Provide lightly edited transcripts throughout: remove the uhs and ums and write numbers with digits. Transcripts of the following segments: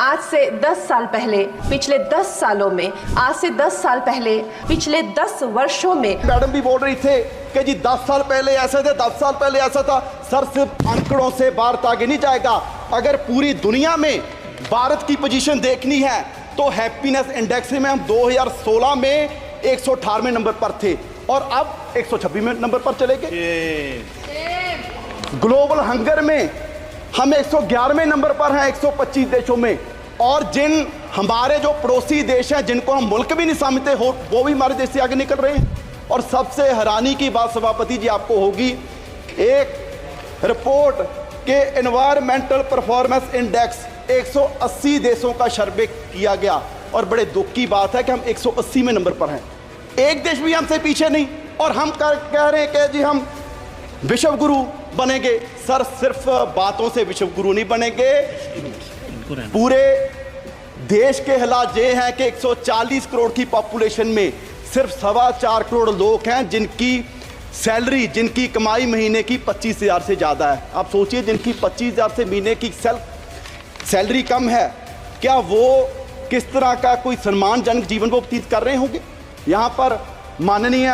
आज से 10 साल पहले, पिछले 10 सालों में, आज से 10 साल पहले, पिछले 10 वर्षों में। मैडम भी बोल रही थे कि जी 10 साल पहले ऐसे थे, 10 साल पहले ऐसा था। सर, सिर्फ आंकड़ों से भारत आगे नहीं जाएगा। अगर पूरी दुनिया में भारत की पोजीशन देखनी है तो हैप्पीनेस इंडेक्स में हम 2016 में 118वें नंबर पर थे और अब 126वें नंबर पर चले गए। ग्लोबल हंगर में हम 111वें नंबर पर हैं 125 देशों में। और जिन हमारे जो पड़ोसी देश हैं जिनको हम मुल्क भी नहीं समझते हो, वो भी हमारे देश से आगे निकल रहे हैं। और सबसे हैरानी की बात सभापति जी आपको होगी, एक रिपोर्ट के एनवायरमेंटल परफॉर्मेंस इंडेक्स 180 देशों का सर्वे किया गया और बड़े दुख की बात है कि हम 180वें नंबर पर हैं। एक देश भी हमसे पीछे नहीं। और हम कह रहे हैं कि जी हम विश्व गुरु बनेंगे। सर, सिर्फ बातों से विश्व गुरु नहीं बनेंगे। पूरे देश के हालात ये हैं कि 140 करोड़ की पॉपुलेशन में सिर्फ 4.25 करोड़ लोग हैं जिनकी सैलरी, जिनकी कमाई महीने की 25,000 से ज़्यादा है। आप सोचिए, जिनकी 25,000 से महीने की सैलरी कम है, क्या वो किस तरह का कोई सम्मानजनक जीवन वो व्यतीत कर रहे होंगे। यहाँ पर माननीय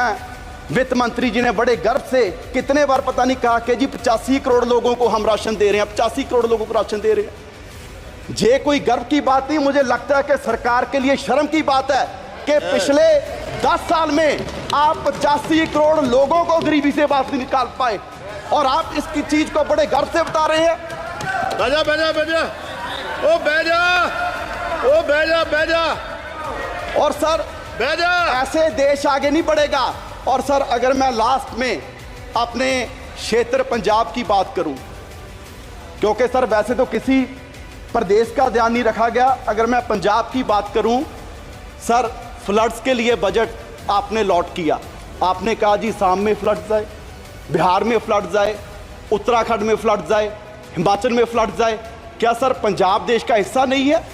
वित्त मंत्री जी ने बड़े गर्व से कितने बार पता नहीं कहा कि जी 85 करोड़ लोगों को हम राशन दे रहे हैं, 85 करोड़ लोगों को राशन दे रहे हैं। ये कोई गर्व की बात नहीं, मुझे लगता है कि सरकार के लिए शर्म की बात है कि पिछले 10 साल में आप 85 करोड़ लोगों को गरीबी से बाहर निकाल पाए और आप इसकी चीज को बड़े गर्व से बता रहे हैं। बैजा बैजा बैजा, ओ बैजा, ओ बैजा बैजा। और सर, बैजा, ऐसे देश आगे नहीं बढ़ेगा। और सर, अगर मैं लास्ट में अपने क्षेत्र पंजाब की बात करूं, क्योंकि सर वैसे तो किसी प्रदेश का ध्यान नहीं रखा गया, अगर मैं पंजाब की बात करूं, सर फ्लड्स के लिए बजट आपने लॉट किया। आपने कहा जी साम में फ्लड्स आए, बिहार में फ्लड्स आए, उत्तराखंड में फ्लड्स आए, हिमाचल में फ्लड्स आए। क्या सर पंजाब देश का हिस्सा नहीं है?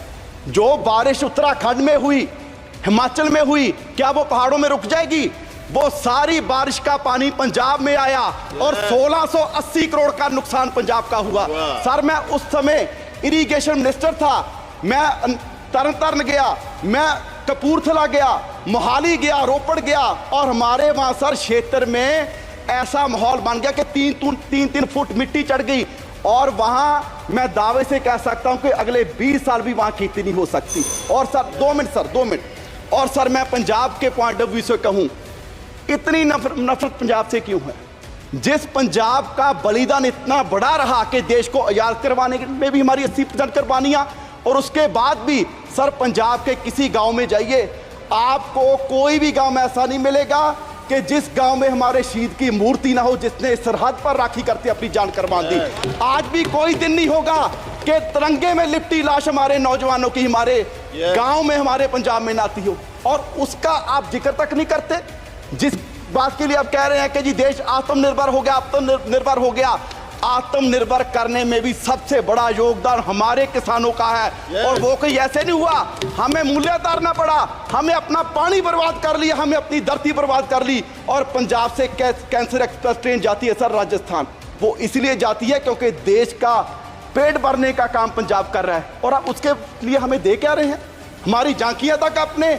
जो बारिश उत्तराखंड में हुई, हिमाचल में हुई, क्या वो पहाड़ों में रुक जाएगी? वो सारी बारिश का पानी पंजाब में आया और 1680 करोड़ का नुकसान पंजाब का हुआ। सर, मैं उस समय इरिगेशन मिनिस्टर था, मैं तरन तारण गया, मैं कपूरथला गया, मोहाली गया, रोपड़ गया और हमारे वहाँ सर क्षेत्र में ऐसा माहौल बन गया कि 3-3 फुट मिट्टी चढ़ गई। और वहाँ मैं दावे से कह सकता हूँ कि अगले 20 साल भी वहाँ खेती नहीं हो सकती। और सर 2 मिनट। और सर, मैं पंजाब के पॉइंट ऑफ व्यू से कहूँ, इतनी नफरत पंजाब से क्यों है? जिस पंजाब का बलिदान इतना बड़ा रहा कि देश को आजाद करवाने में भी हमारी 80% कुर्बानियां, और उसके बाद भी सर पंजाब के किसी गांव में जाइए, आपको कोई भी गांव में ऐसा नहीं मिलेगा कि जिस गांव में हमारे शहीद की मूर्ति ना हो, जिसने सरहद पर राखी करते अपनी जान कुर्बान दी। आज भी कोई दिन नहीं होगा कि तिरंगे में लिपटी लाश हमारे नौजवानों की हमारे गांव में, हमारे पंजाब में ना आती हो, और उसका आप जिक्र तक नहीं करते। जिस बात के लिए आप कह रहे हैं कि जी देश आत्मनिर्भर हो गया, आत्मनिर्भर हो गया, आत्मनिर्भर करने में भी सबसे बड़ा योगदान हमारे किसानों का है। और वो कोई ऐसे नहीं हुआ, हमें मूल्य उतारना पड़ा, हमें अपना पानी बर्बाद कर लिया, हमें अपनी धरती बर्बाद कर ली। और पंजाब से कैंसर एक्सप्रेस ट्रेन जाती है सर राजस्थान, वो इसलिए जाती है क्योंकि देश का पेट भरने का काम पंजाब कर रहा है। और आप उसके लिए हमें दे क्या रहे हैं? हमारी झांकियां तक आपने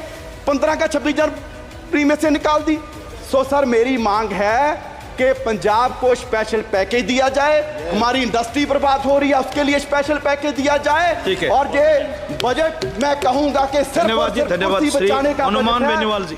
15 का 26 जनवरी में से निकाल दी। सो सर, मेरी मांग है कि पंजाब को स्पेशल पैकेज दिया जाए। हमारी इंडस्ट्री बर्बाद हो रही है, उसके लिए स्पेशल पैकेज दिया जाए। और ये बजट मैं कहूंगा कि सिर्फ धन्यवाद जी, धन्यवाद श्री हनुमान बेनीवाल जी।